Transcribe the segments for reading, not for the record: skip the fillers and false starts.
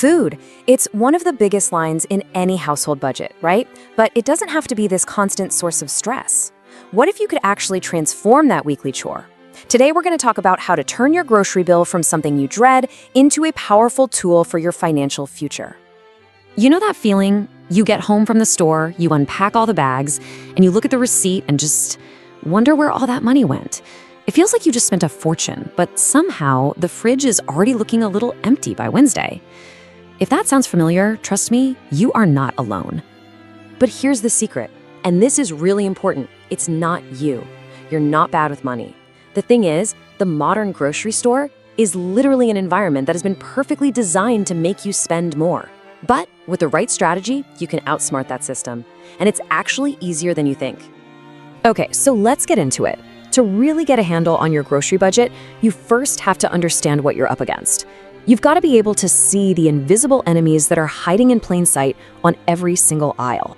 Food. It's one of the biggest lines in any household budget, right? But it doesn't have to be this constant source of stress. What if you could actually transform that weekly chore? Today, we're going to talk about how to turn your grocery bill from something you dread into a powerful tool for your financial future. You know that feeling? You get home from the store, you unpack all the bags, and you look at the receipt and just wonder where all that money went. It feels like you just spent a fortune, but somehow the fridge is already looking a little empty by Wednesday. If that sounds familiar, trust me, you are not alone. But here's the secret, and this is really important. It's not you. You're not bad with money. The thing is, the modern grocery store is literally an environment that has been perfectly designed to make you spend more. But with the right strategy, you can outsmart that system. And it's actually easier than you think. Okay, so let's get into it. To really get a handle on your grocery budget, you first have to understand what you're up against. You've got to be able to see the invisible enemies that are hiding in plain sight on every single aisle.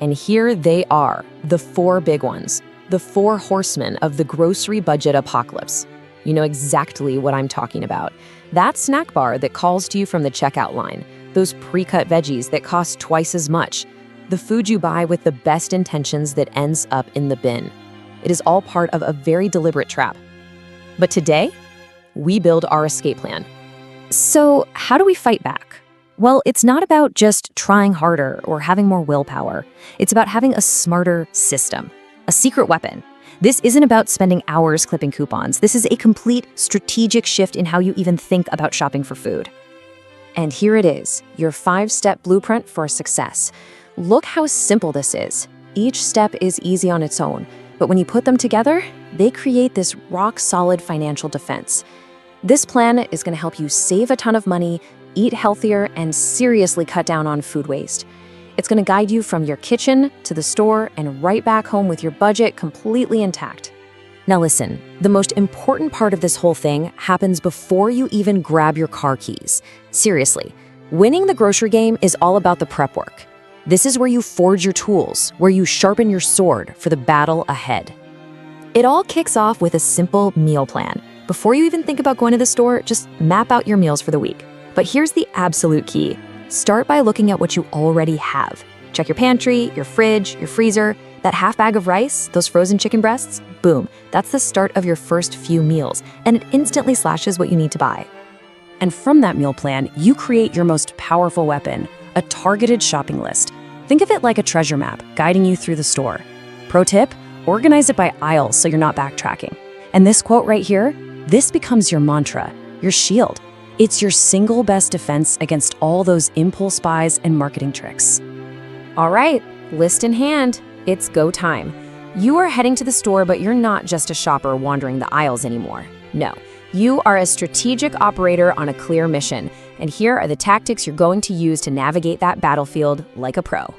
And here they are, the four big ones, the four horsemen of the grocery budget apocalypse. You know exactly what I'm talking about. That snack bar that calls to you from the checkout line, those pre-cut veggies that cost twice as much, the food you buy with the best intentions that ends up in the bin. It is all part of a very deliberate trap. But today, we build our escape plan. So how do we fight back? Well, it's not about just trying harder or having more willpower. It's about having a smarter system, a secret weapon. This isn't about spending hours clipping coupons. This is a complete strategic shift in how you even think about shopping for food. And here it is, your 5-step blueprint for success. Look how simple this is. Each step is easy on its own, but when you put them together, they create this rock-solid financial defense. This plan is going to help you save a ton of money, eat healthier, and seriously cut down on food waste. It's going to guide you from your kitchen to the store and right back home with your budget completely intact. Now listen, the most important part of this whole thing happens before you even grab your car keys. Seriously, winning the grocery game is all about the prep work. This is where you forge your tools, where you sharpen your sword for the battle ahead. It all kicks off with a simple meal plan. Before you even think about going to the store, just map out your meals for the week. But here's the absolute key. Start by looking at what you already have. Check your pantry, your fridge, your freezer. That half bag of rice, those frozen chicken breasts, boom, that's the start of your first few meals, and it instantly slashes what you need to buy. And from that meal plan, you create your most powerful weapon, a targeted shopping list. Think of it like a treasure map guiding you through the store. Pro tip, organize it by aisles so you're not backtracking. And this quote right here, this becomes your mantra, your shield. It's your single best defense against all those impulse buys and marketing tricks. All right, list in hand, it's go time. You are heading to the store, but you're not just a shopper wandering the aisles anymore. No, you are a strategic operator on a clear mission. And here are the tactics you're going to use to navigate that battlefield like a pro.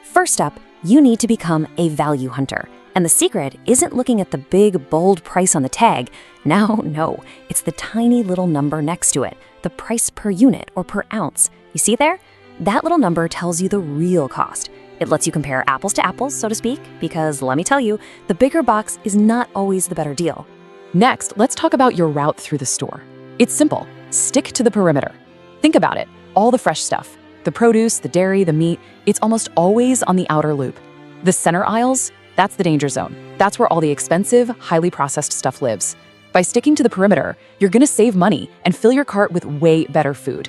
First up, you need to become a value hunter. And the secret isn't looking at the big, bold price on the tag. No, it's the tiny little number next to it, the price per unit or per ounce. You see there? That little number tells you the real cost. It lets you compare apples to apples, so to speak, because let me tell you, the bigger box is not always the better deal. Next, let's talk about your route through the store. It's simple. Stick to the perimeter. Think about it. All the fresh stuff, the produce, the dairy, the meat, it's almost always on the outer loop. The center aisles, that's the danger zone. That's where all the expensive, highly processed stuff lives. By sticking to the perimeter, you're gonna save money and fill your cart with way better food.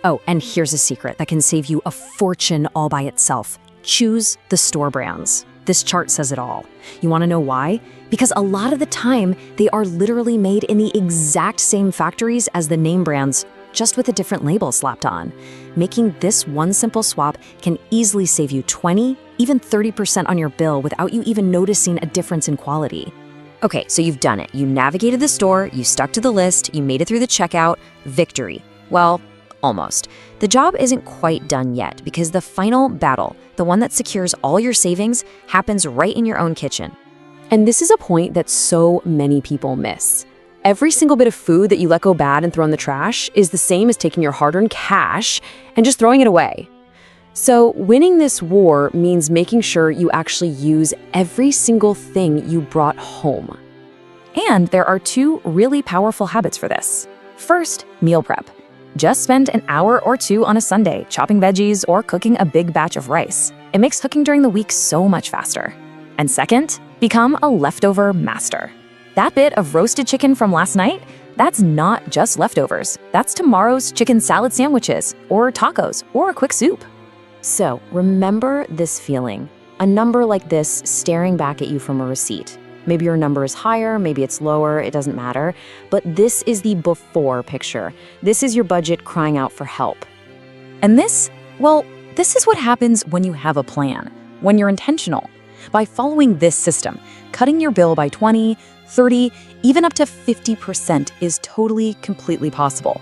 Oh, and here's a secret that can save you a fortune all by itself. Choose the store brands. This chart says it all. You wanna know why? Because a lot of the time, they are literally made in the exact same factories as the name brands, just with a different label slapped on. Making this one simple swap can easily save you 20, even 30% on your bill without you even noticing a difference in quality. Okay, so you've done it. You navigated the store, you stuck to the list, you made it through the checkout, victory. Well, almost. The job isn't quite done yet because the final battle, the one that secures all your savings, happens right in your own kitchen. And this is a point that so many people miss. Every single bit of food that you let go bad and throw in the trash is the same as taking your hard-earned cash and just throwing it away. So winning this war means making sure you actually use every single thing you brought home. And there are two really powerful habits for this. First, meal prep. Just spend an hour or two on a Sunday chopping veggies or cooking a big batch of rice. It makes cooking during the week so much faster. And second, become a leftover master. That bit of roasted chicken from last night, that's not just leftovers. That's tomorrow's chicken salad sandwiches, or tacos, or a quick soup. So remember this feeling, a number like this staring back at you from a receipt. Maybe your number is higher, maybe it's lower, it doesn't matter. But this is the before picture. This is your budget crying out for help. And this, well, this is what happens when you have a plan, when you're intentional. By following this system, cutting your bill by 20, 30, even up to 50% is totally, completely possible.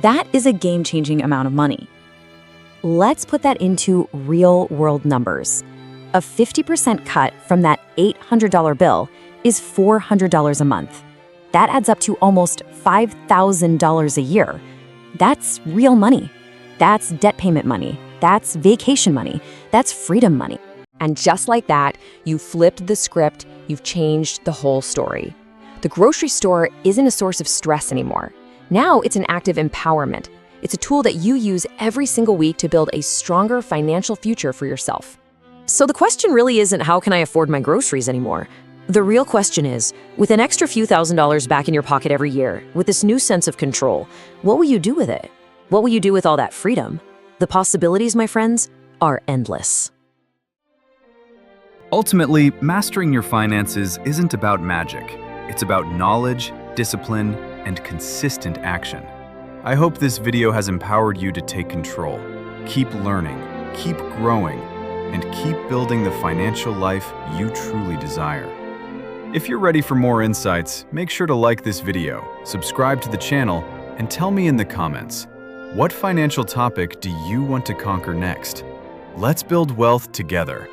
That is a game-changing amount of money. Let's put that into real-world numbers. A 50% cut from that $800 bill is $400 a month. That adds up to almost $5,000 a year. That's real money. That's debt payment money. That's vacation money. That's freedom money. And just like that, you flipped the script, you've changed the whole story. The grocery store isn't a source of stress anymore. Now it's an act of empowerment. It's a tool that you use every single week to build a stronger financial future for yourself. So the question really isn't how can I afford my groceries anymore? The real question is, with an extra few $1,000s back in your pocket every year, with this new sense of control, what will you do with it? What will you do with all that freedom? The possibilities, my friends, are endless. Ultimately, mastering your finances isn't about magic. It's about knowledge, discipline, and consistent action. I hope this video has empowered you to take control. Keep learning, keep growing, and keep building the financial life you truly desire. If you're ready for more insights, make sure to like this video, subscribe to the channel, and tell me in the comments, what financial topic do you want to conquer next? Let's build wealth together.